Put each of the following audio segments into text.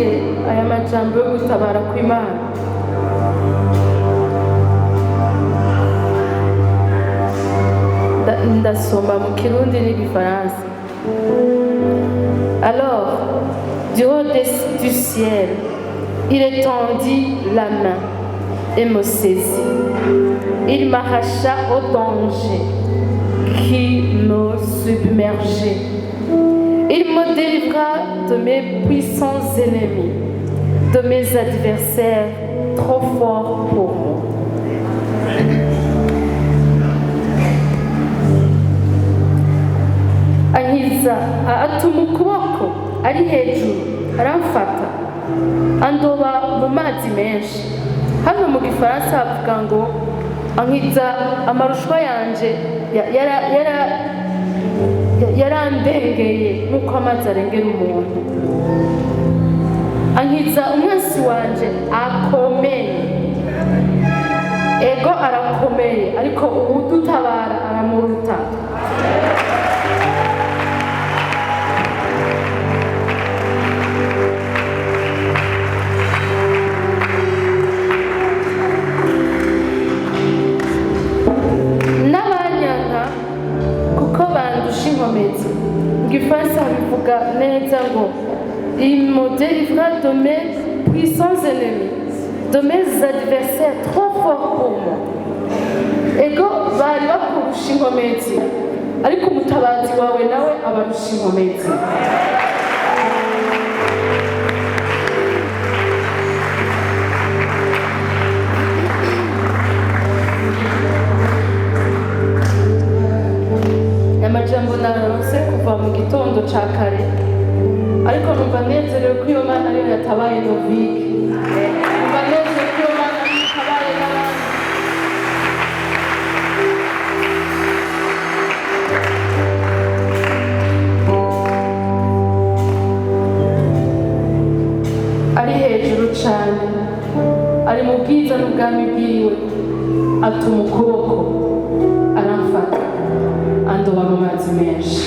twakire aya majambo yo gutabara kw'Imana. Ndasoma mu Kirundi n'igifaransa. Alors, du haut du ciel, il étendit la main et me saisit. Il m'arracha au danger qui me submergeait. Il me délivra de mes puissants ennemis, de mes adversaires trop forts pour moi. Ankiza atuma ukuboko ari hejuru aramfata andoba mu mazi menshi. Hano mu gifaransa havuga ngo ankiza amarushwa yanje yarandengeye nk'uko amazi arengera umuntu. Ankiza umwansi wanje akomeye. Ego arakomeye ariko uwudutabara aramuruta. Il me délivra de mes puissants ennemis, de mes adversaires trop forts pour moi. Ego bari bakurusha inkomezi, ariko umutabazi wawe nawe abarusha inkomezi. Amajambo naronse kuva mu gitondo ca kare, ariko numva nezerewe ko iyo Mana ariyo yatabaye Novike. Numva nezerewe ko iyo Mana ariyo yatabaye n'abandi. Ari hejuru cane, ari mu bwiza n'ubwami bwiwe, atuma ukuboko aramfata andoba mu mazi menshi.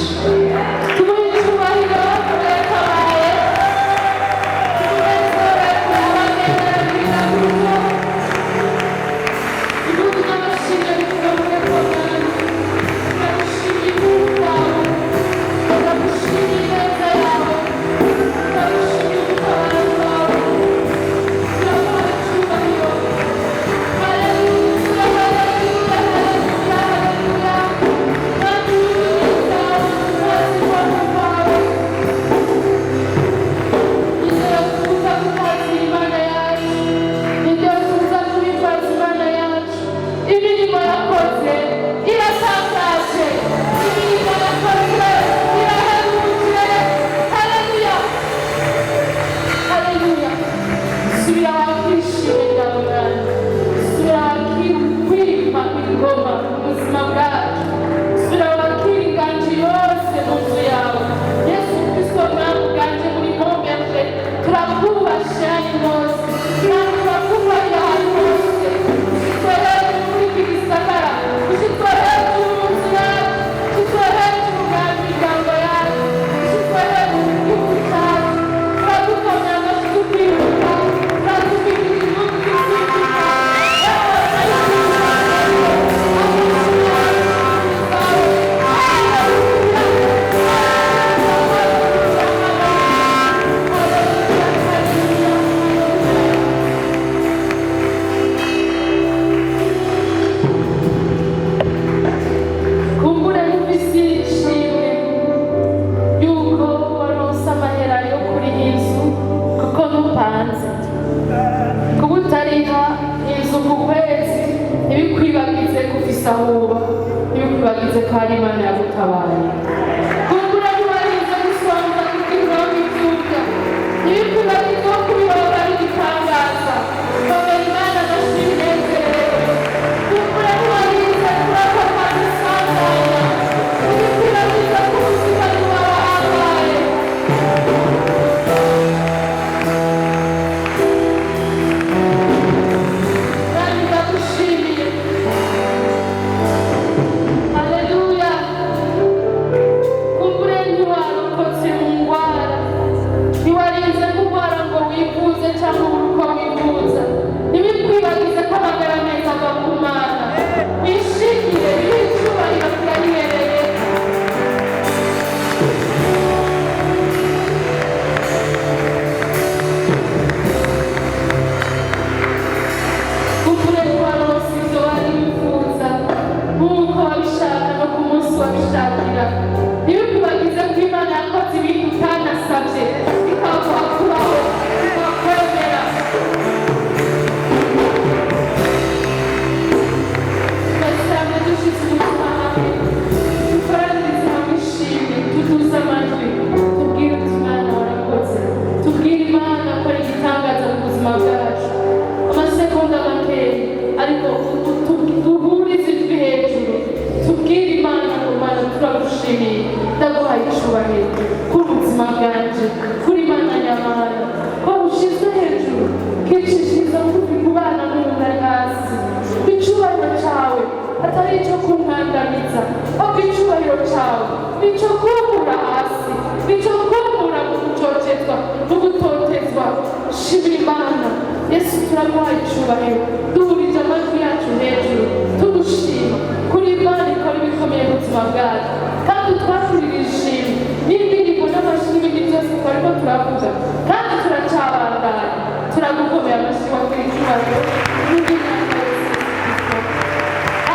nico kumbura hasi, nico kumbura mu gucocezwa, mu gutotezwa. Shimira Imana. Yesu turaguhaye icyubahiro, duhurije amajwi yacu hejuru tugushima kuri Imana ikora ibikomeye mu buzima bwacu, kandi twakirira ishimwe n'indirimbo n'amashyi n'ibindi byose twarimo turavuga, kandi turacabandanya. Turagukomeye amashyi wagira icyubahiro.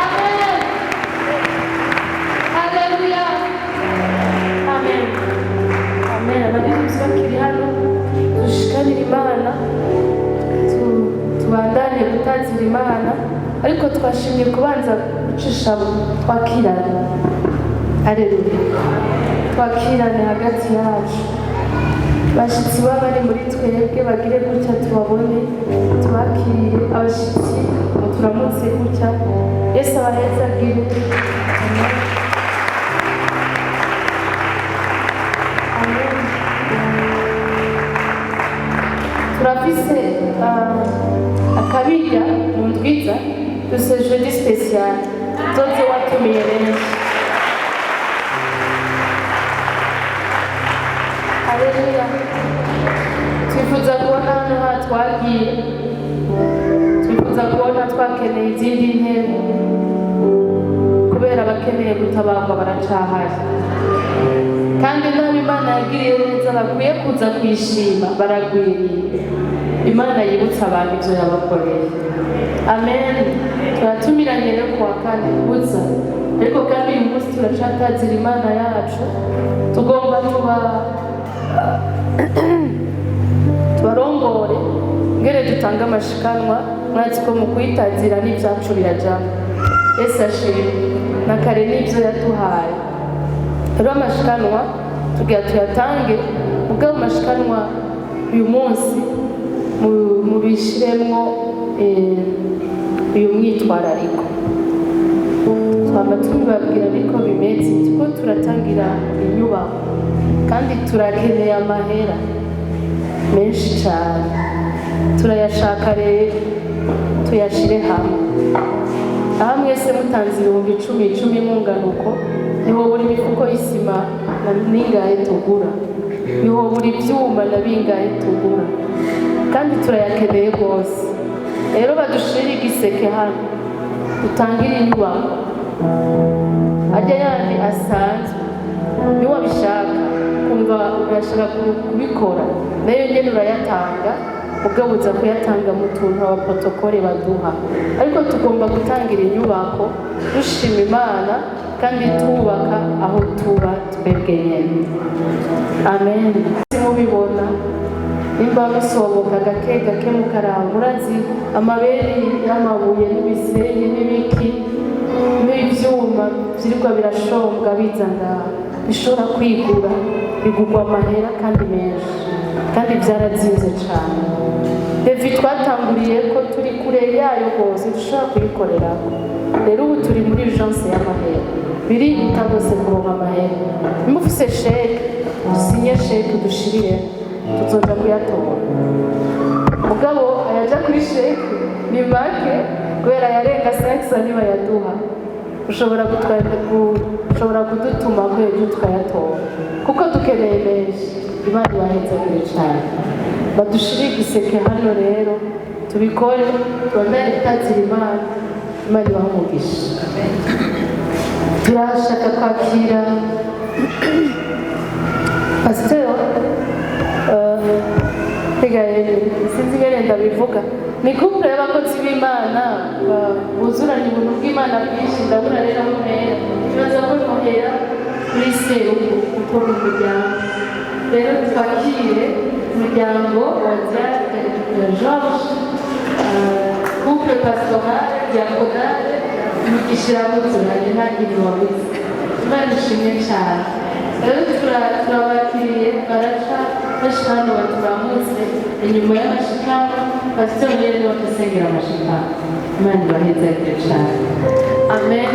Amen. Haleluya. Amen. Amen. Abagizi bakiri hano dushikanira Imana, tubandanye gutazira Imana, ariko twashimye kubanza gucisha twakirane. Haleluya. Twakirane hagati yacu. Abashitsi baba bari muri twebwe bagire gutya tubabone, tubakire. Abashitsi turamutse gutya. Yesu abahezagire. Amen. Amen. Turafise akabirya mu ndwiza duse jeudi spécial zote watumiye benshi. Haleluya. Twifuza kubona hano hatwagiye, twifuza kubona twakeneye izindi ntebe, kubera abakeneye gutabarwa baracahari, kandi n'abo Imana yagiriye neza bakwiye kuza kwishima baragwiriye. Imana yibutsa abantu ibyo yabakoreye. Amen. Turatumiranye rero kuwa kane kuza, ariko kandi uyu munsi turacatazira Imana yacu. Tugomba tubarongore ngere dutanga amashikanwa. Mwatsi ko mu kuyitazira n'ibyacu birajamo. Yesu ashimwe. Na kare n'ibyo yaduhaye. Rero amashikanwa tugira tuyatange, ubwo amashikanwa uyu munsi mubishiremwo uyu mwitwarariko. Twaba tubibabwira niko bimeze, tuko turatangira inyubako kandi turakeneye amahera menshi cyane. Turayashaka rero tuyashire hamwe. Aha mwese mutanze ibihumbi 10 munganuko, niho buri mifuko y'isima n'ingahe tugura, niho buri byuma na bingahe tugura, kandi turayakeneye rwose. Rero badushirire igiseke hano dutangire inyubako. Ajya yandi asanzwe niwabishaka kumva urashaka kubikora, nayo nyene urayatanga, ugabuza kuyatanga mu tuntu aba protokole baduha. Ariko tugomba gutangira inyubako dushima Imana kandi tubaka aho tuba twebwe nyene. Amen. Mubibona nimba musoboka gake gake mukaraba, murazi amabere y'amabuye n'ibisenyi n'ibiki n'ibyuma byirwa birashombwa bizana bishobora kwigura, bigugwa amahera kandi menshi, kandi byarazinze cyane. David twatanguriye ko turi kure yayo rwose dushobora kuyikorera. Rero ubu turi muri urgence y'amahera, birihuta rwose kuronka amahera. Nimufise sheke dusinye sheke dushirire, tuzoja kuyatora. Mugabo ayaja kuri sheke ni make kubera yarenga 500 niba yaduha. Ushobora kudutuma ko ejo tukayatora, kuko dukeneye benshi. Imana ibahezagire cyane. Badushire igiseke hano rero tubikore, tubandanye gutazira Imana. Imana ibahe umugisha. Turashaka kwakira pasiteri sinzi ngene ndabivuga, ni couple y'abakozi b'Imana buzuranye ubuntu bw'Imana bwinshi. Ndabona rero muhera ikibazo ko muhera kuri seruko kuko mu muryango. Rero twakire umuryango wa George, couple pastoral diaconale mugishira muzuranye ntagire wabuze. Imana ishimwe cyane. Rero turabakiriye baraca bashikano baturamutse inyuma y'amashikano, pasiteri rero bakasengera amashikano. Imana ibahezagire cyane. Amen.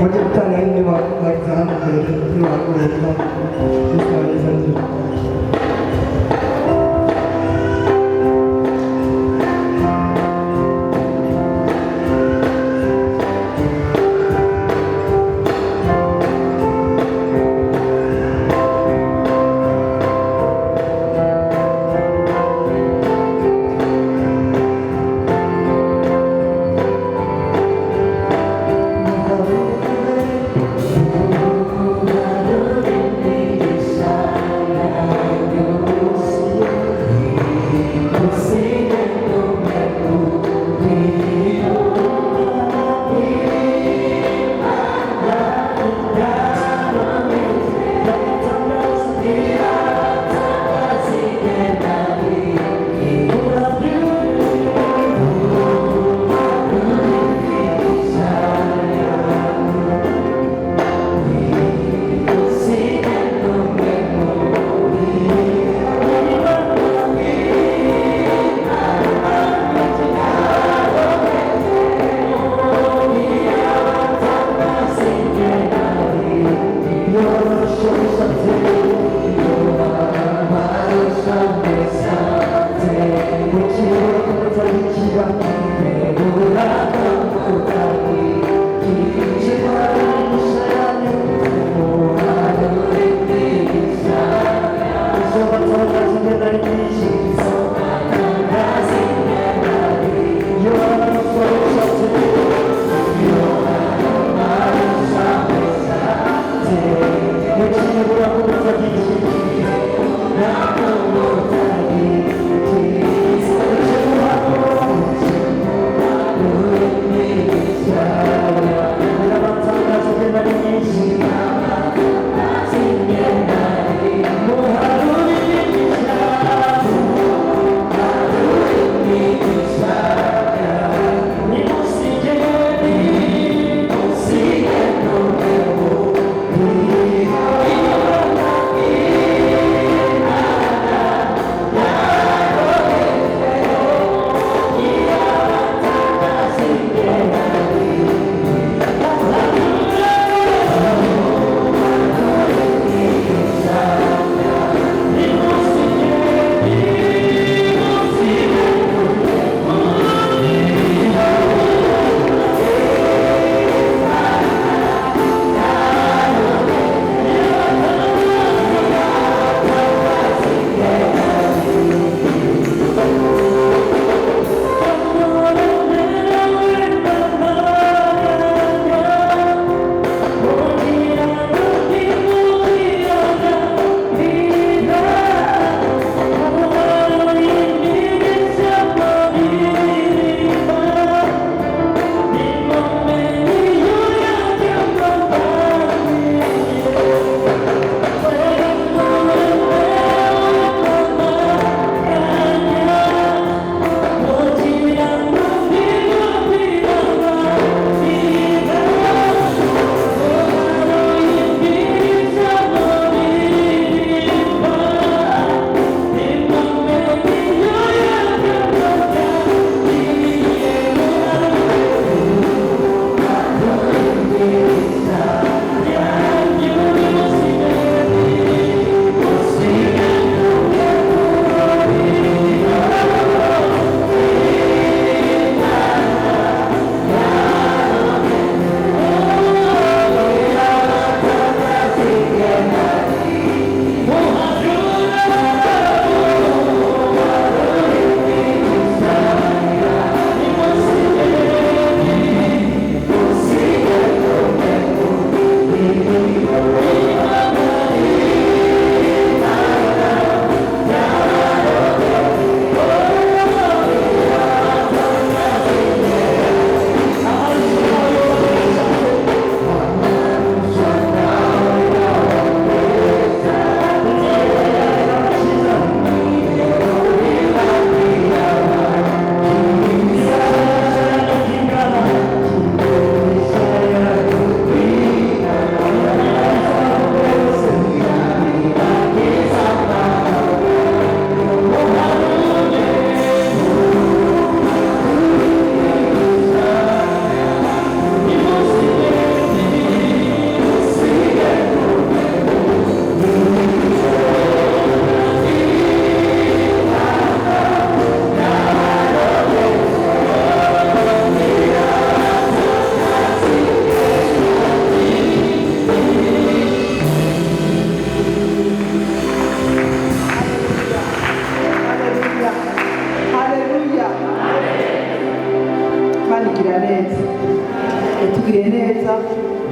Wajib tanya ini waktu zaman itu waktu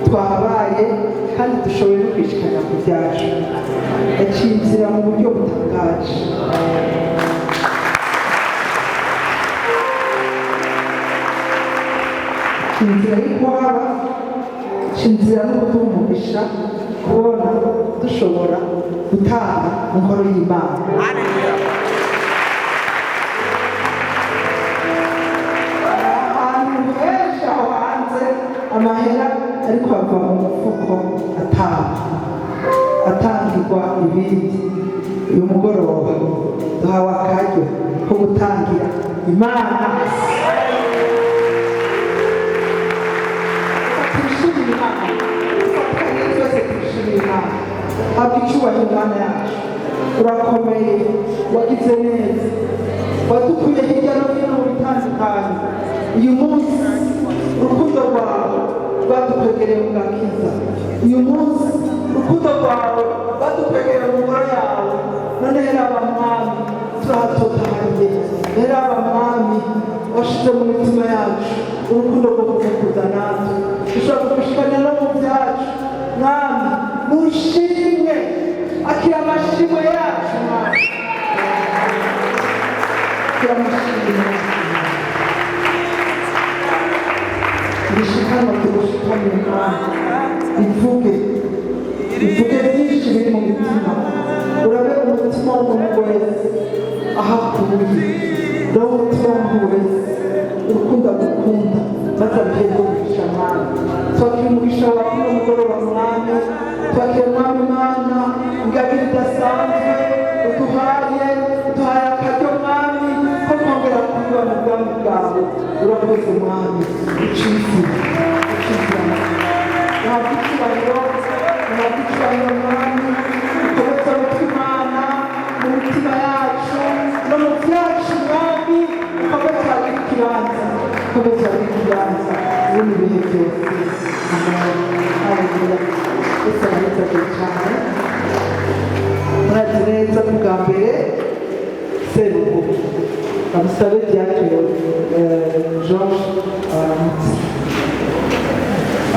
twabaye kandi dushoboye no kwishikana ku byacu. Yaciye inzira mu buryo butangaje. Inzira y'ukwaba, inzira no kutumvisha kubona dushobora gutanga inkoro y'Imana. Ahantu henshi aho hanze amahera ariko ava mu mufuko atangirwa ibindi. Uyu mugoroba duhawe akaryo ko gutangira Imana. Habwa icyubahiro Imana yacu. Urakomeye, wagize neza, wadukuye hirya no hino mu bitandukanye. Uyu munsi urukundo rwawe rwadukwegereye mu gakiza. Uyu munsi urukundo rwawe rwadukwegereye mu ngoro yawe. None rero abamwami turahatotahaye, rero abamwami washize mu mitima yacu urukundo rwo kugukuza natwe. Dushobora kugushikanya no mu byacu. Mwami nushimwe, akira amashimwe yacu Mwami, akira amashimwe. Dushikane tugushikane Mwami, bivuge byinshi biri mu mitima. Urabe umutima w'umuntu wese ahakuye, urabe umutima w'umuntu wese urukundo agukunda maze abiheze umugisha Mwami. Twakira umugisha wawe uno mugoroba Mwami, twakira Mwami Imana ingabire idasanzwe uduhaye akaryo Mwami ko kongera kuba mu bwami bwawe. Urakoze Mwami, ucizira uhabwe icyubahiro Mwami. Ukomeze Imana mu mitima yacu no mu byacu Mwami. Ukomeze wagire ikibanza, ukomeze wagire ikibanza muri ibi bihe byose. Amen. Haleluya. Yesu aranezerewe cyane. Murazi neza bwa mbere Serugo bamusabe Diacre George aramutse.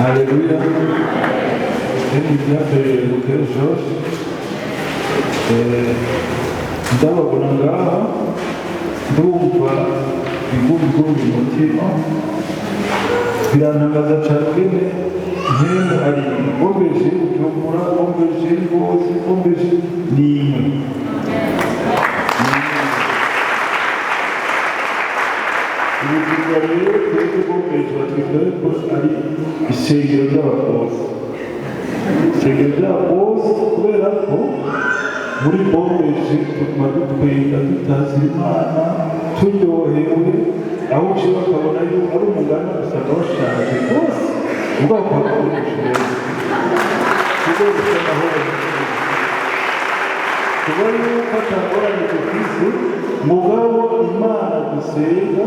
Alléluia. Et Diacre George ndababona ngaha ndumva bigumbi mutima birantangaza cyane bene nk'ubu ari bombeje Bujumbura, bombeje Ngozi, bombeje n'imwe. Ubuzima rero twebwe bombeje batwitaye ko ari isengero ry'abakozi. Isengero ry'abakozi kubera ko muri bombeje tuguma dutwenga dutaza Imana turyohewe, aho uciye bakabona yuko ari umugani usanga bashaje rwose ubwoko bwakoresha neza kuko bisa naho kuba yuko atangorane dufise mugabo Imana dusenga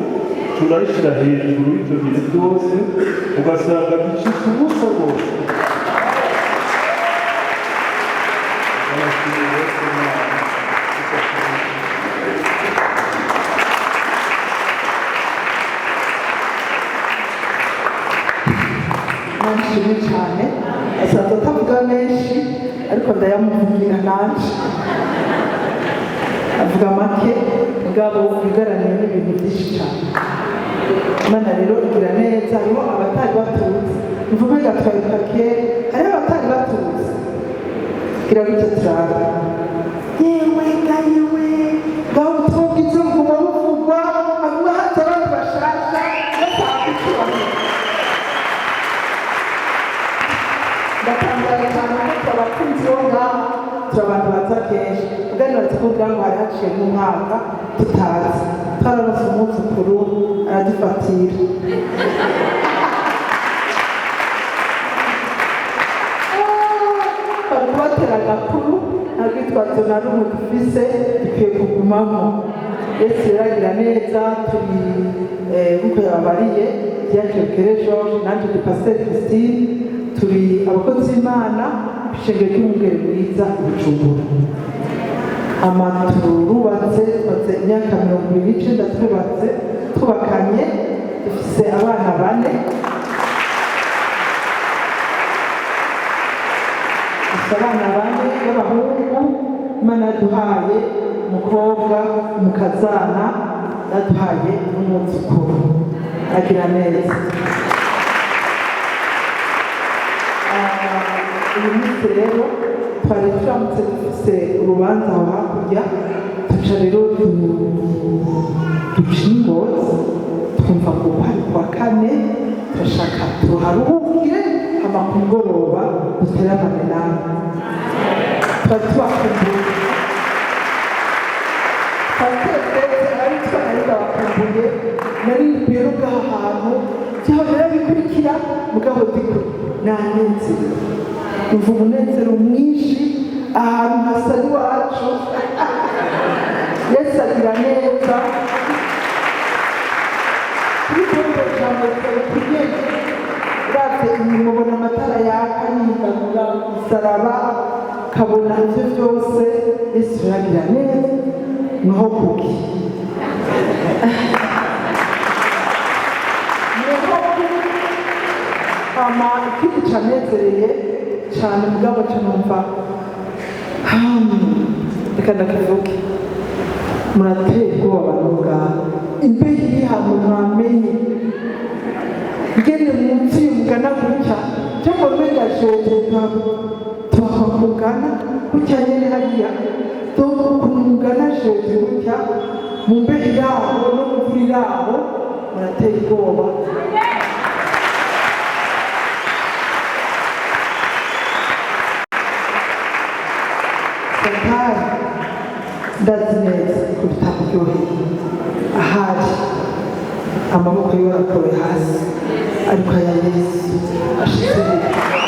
turayishyira hejuru y'ibyo bintu byose ugasanga bicitse ubusa bwose. Nashimye cyane, asanzwe atavuga menshi ariko ndayamuvugira nanje. Avuga make mugabo bigaraniye n'ibintu byinshi cyane. Imana rero igira neza, hariho abatari batuzi, mvuga gatwaye kera, hariho abatari batuzi. Gira gutyo turara. Yewe ngaho utubwize ngo buvugwa, avuga hato abantu bashasha, batandukanye. Ndatangaye cyane ko abakunzi bo ngaha turi abantu baza kenshi. Ubwanwa tukubwira ngo hari haciye nk'umwaka tutazi. Twararose umwuzukuru aradufatira. Bari kubatera agakuru ntabwo itwazo na rumwe dufise dukwiye kugumamo. Yesu yaragira neza, turi nk'uko yababariye Diacre George nanjye ni Pasiteri Christine, turi abakozi b'Imana ku ishengero ry'umwungeri mwiza Bujumbura. Turubatse tumaze imyaka 29 twubakanye, dufise abana 4. abana bane b'abahungu, Imana yaduhaye umukobwa, umukazana, yaduhaye n'umwuzukuru. Agira neza. Uyu munsi rero twari turamutse dufise urubanza aho hakurya, tuca rero duca ingozi, twumva ngo hari kuwa kane, turashaka tuharuhukire, hama ku mugoroba duteramane namwe. Twari tubakumbuye, twatetse ari twari babakumbuye, nari rero bw'aho hantu byaho narabikurikira mugabo diko nanezero, umva umunezero mwinshi ahantu hasa n'iwacu. Yesu agira neza. Kuri bombo ijambo rikaba kugenda uravye inyuma ubona amatara yaka yihindagura isaraba, ukabona ivyo vyose. Yesu aragira neza niho kuki hama ikindi canezereye cane mugabo canumva reka ndakivuge, murateye ubwoba abantu bwawe. Imbeho iri hano mwamenye ngene munsi y'umugana gutya cyangwa mwegajeje twakugana gutya nyene hariya kumugana jeje gutya mu mbeho yabo no mu kuri yabo, murateye ubwoba. Ndazi neza ko bitakuryoheye, ahari amaboko yiwe arakowe hasi, ariko aya Yesu ashize hejuru.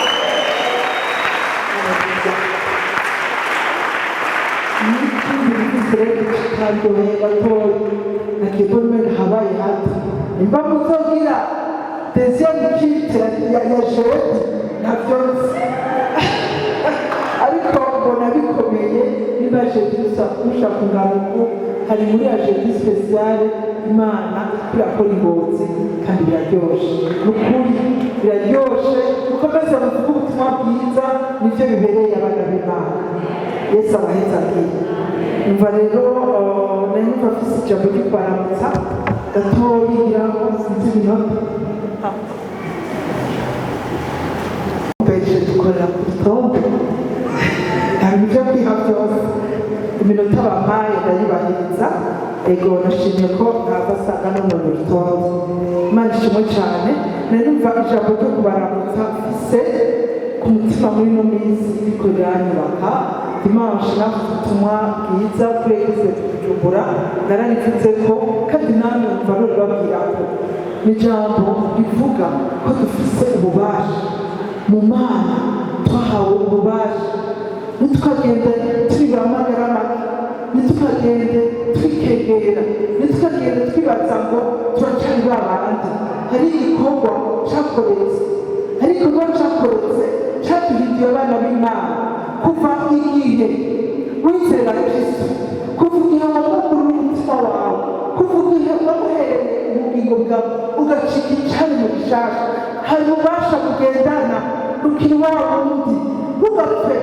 N'ikindi rero kitaryoheye gatoya, nakibona habaye hato, nimba muzogira deuxième kite ya jeudi navyo ariko mbona bikomeye. Niba jeudi usha kungaruko hari muri ya jeudi spéciale Imana irakora ingozi kandi biraryoshe, nukuri biraryoshe. Ukomeze muvuge ubutumwa bwiza, nivyo bibereye abana b'Imana. Yesu abaheza agiye. Umva rero nanyumva afise ijambo ryo kwaramutsa gatoya ngira ngo sinzi iminota. Mbeje dukorera ku rutonde, hari ibyo kwiha byose, iminota bampaye ndayibahiriza. Ego nashimye ko ntabasanga no mu rutonde. Imana ishimwe cyane. Nanumva ijambo ryo kubaramutsa mfise ku mutima muri no minsi iriko iranyubaka. Dimanche navuze ubutumwa bwiza kuri Eglise Bujumbura, nararivuze ko kandi namwe numva nobabwira ko ni ijambo rivuga ko dufise ububasha mu Mana, twahawe ububasha. Ntitukagende turi bamagara make, ntitukagende twikegera, ntitukagende twibaza ngo turacari babandi. Hari igikorwa cakoretse, hari igikorwa cakoretse catuhigiye abana b'Imana kuva igihe wizera Kristo, kuva igihe wamukuru n'umutima wawe, kuva igihe wamuhereye ubugingo bwawe ugacika icari mu gishasha. Hari ububasha kugendana rukiri wa wundi, ntugapfe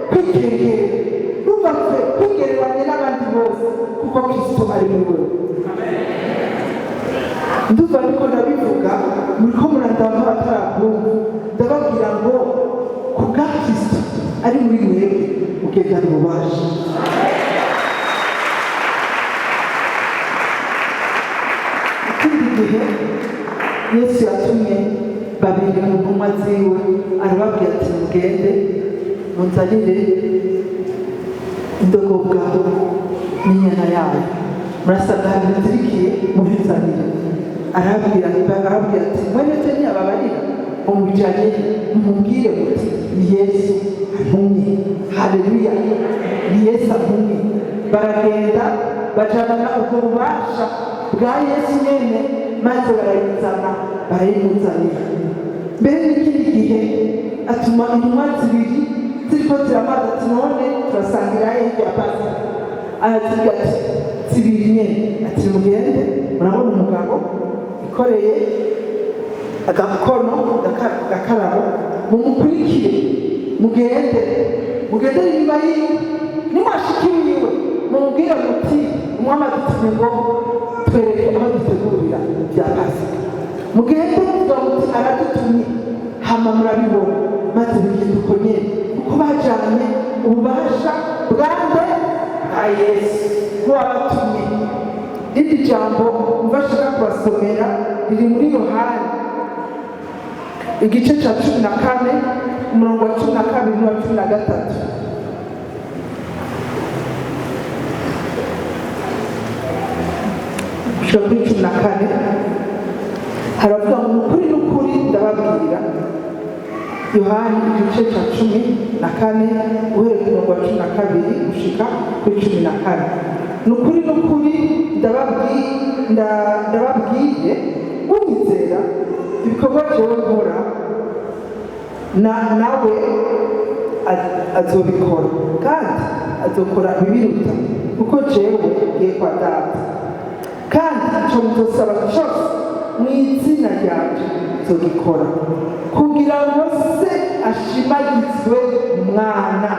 kwikegera, ntugapfe kwigereranya n'abandi bose, kuko Kristo ari muri wewe. Ndumva ariko ndabivuga muriko murandaba nk'abatarakumva, ndababwira ngo kubwa Kristo ari muri mwebwe ugendana ububasha. Ikindi gihe Yesu yatumye babiri mu ntumwa ziwe, arababwira ati mugende munzanire indogobwa n'inyana yayo, murasanga hari zirikiye mubizanire. Arababwira ati mwebwe ntiyababarira umujanye mumubwire muti ni Yesu antumye. Haleluya, ni Yesu antumye. Baragenda bajana ubwo bubasha bwa Yesu nyene, maze barayizana barayimuzanira. Mbere n'ikindi gihe atuma intumwa zibiri ziriko ziramaza ati none turasangira hirya Pasika. Aravuga ati zibiri nyene, ati mugende murabona umugabo ikoreye agakono gakarabo, mumukurikire mugende mugendere inyuma yiwe, nimwashikiriwe mumubwire muti umwami adutumye ngo twereke aho dutegurira ibya Pasika. Mugende muvuga muti aradutumye, hama murabibona maze bigenda uko nyene kuko bajanye ububasha bwande bwa Yesu nk'uwabatumye. Iri jambo mvashaka kubasomera riri muri Yohana igice cya 14 umurongo wa 12 n'uwa 13. Kuri 14 haravuga ngo ukuri n'ukuri ndababwira. Yohana igice cya 14 uhereye ku murongo wa 12 gushika kuri 14. Nukuri n'ukuri ndababwiye unyizera ibikorwa byawe nkora nawe azobikora kandi azokora ibiruta kuko jewe ngiye kwa Data, kandi icyo muzosaba cyose mu izina ryanje nzogikora kugira ngo se ashimagizwe Umwana.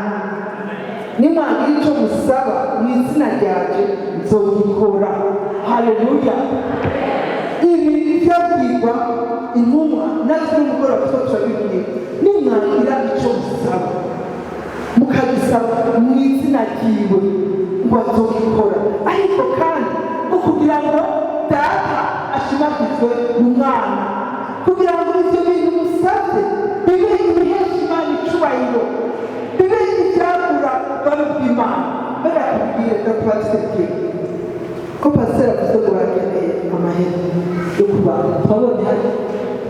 Nimwagira icyo musaba mu izina ryanje nzogikora. Haleluya. Ibi byabwirwa intumwa natwe n'umugoroba two turabibwira. Nimwagira icyo musaba mukagisaba mu izina ryiwe ngo azogikora, ariko kandi no kugira ngo Data ashimagizwe Umwana, kugira ngo ibyo bintu musabye bibe ibihesha Imana icubahiro, bibe ibyagura barubw'Imana. Barakubwire gatwatse ko pasiteri avuze ngo barakeneye amahera yo kubaka. Twabonye hari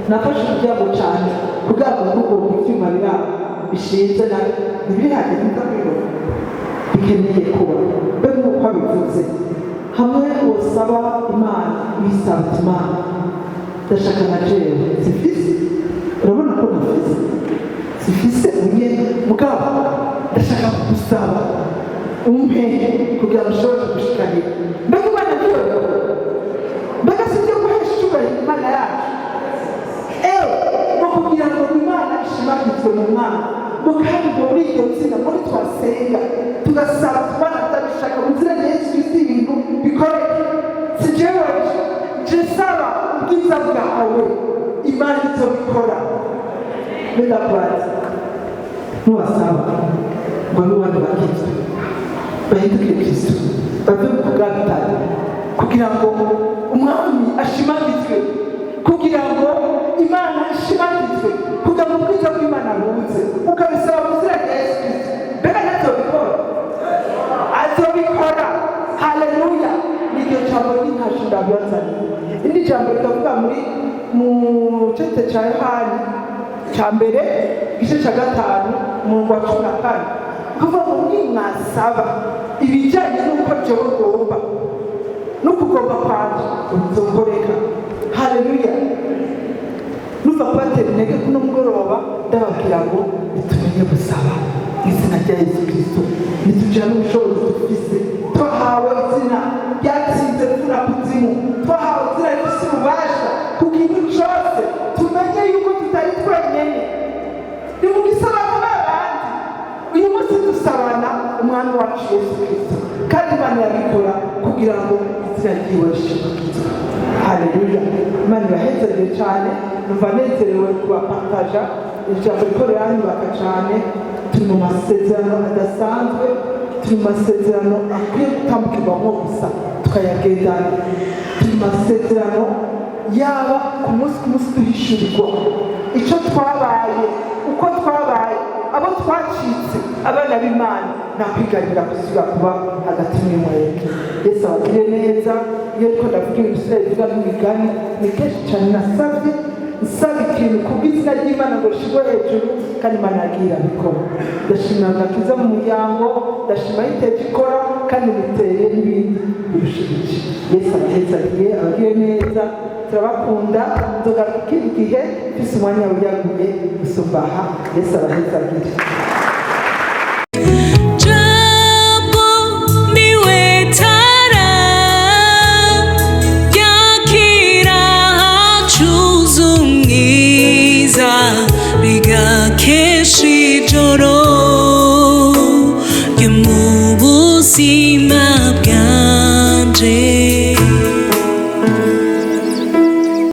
nafashe ibyago cyane kugira ngo n'ubwo ibyuma biraba bishinze na ntibihage n'indabiro bikeneye kuba be nk'uko abivuze. Hamwe usaba Imana wisaba Imana ndashaka na jewe sifise, urabona ko nafise sifise unye mugabo ndashaka kugusaba umpe kugira ngo ushobore kugushikanira. Mbega Imana ndiyo mbega sibyo guhesha icyubahiro Imana yacu no kugira ngo Imana ishimagizwe mu Mwana. Kandi muri iryo tsinda muri twasenga tugasaba Imana tutabishaka mu nzira ya Yesu Kristo ibintu bikoreke. Si jewe je saba ubwiza bwawe Imana izobikora. Bedakwati nuwasaba ngo n'uwandi bakizwe bahinduke Kristo bave mu kugatana kugira ngo Umwami ashimagizwe, kugira ngo Imana ishimagizwe, kugira ngo ubwiza bw'Imana buze. Ukabisaba mu nzira ya Yesu Kristo, mbega ntazobikora? Azobikora. Haleluya. Niryo jambo ry'intasho ndabazaniye. Indi jambo rikavuga mu cete cya Yohana cya mbere igice cya 5 umurongo wa 14 kuva ngo mwasaba ibijyanye n'uko jewe ngomba no kugomba kwanje nzokoreka. Haleluya. Nuva kubatera intege kuno mugoroba ndababwira ngo tumenye gusaba izina rya Yesu Kristo, nitujya n'ubushobozi dufise. Twahawe izina ryatsinze tuna kuzimu, twahawe izina rifise ububasha ku kintu cyose. Tumenye yuko tutari twenyene, nimugisaba n'abandi. Uyu munsi dusabana Umwami wacu Yesu Kristo, kandi Imana yabikora kugira ngo izina ryiwe rishimagizwe. Haleluya. Imana ibahezerere cyane. Numva nezerewe kubapartaja ijambo rikorera nyubaka cyane. Turi mu masezerano adasanzwe, turi mu masezerano akwiye gutambukirwamo gusa tukayagendana. Turi mu masezerano yaba ku munsi duhishurirwa icyo twabaye, uko twabaye, abo twacitse, abana b'Imana nakwiganira gusubira kuba hagati muri mwebwe. Yesu abagire neza. Iyo ariko ndavuga ibisirayeli bivuga n'imigani, ni kenshi cyane nasabye nsaba ikintu kubw'izina ry'Imana ngo rishigwe hejuru, kandi Imana yagiye irabikora. Ndashimira agakiza mu muryango, ndashima iteka ikora kandi biteye n'ibindi birushirije. Yesu abahezagire, abagire neza. Turabakunda. Nzogaruka ikindi gihe mfise umwanya wiyaguye gusumba aha. Yesu abahezagire. Biga keshi joro ry'umubuzima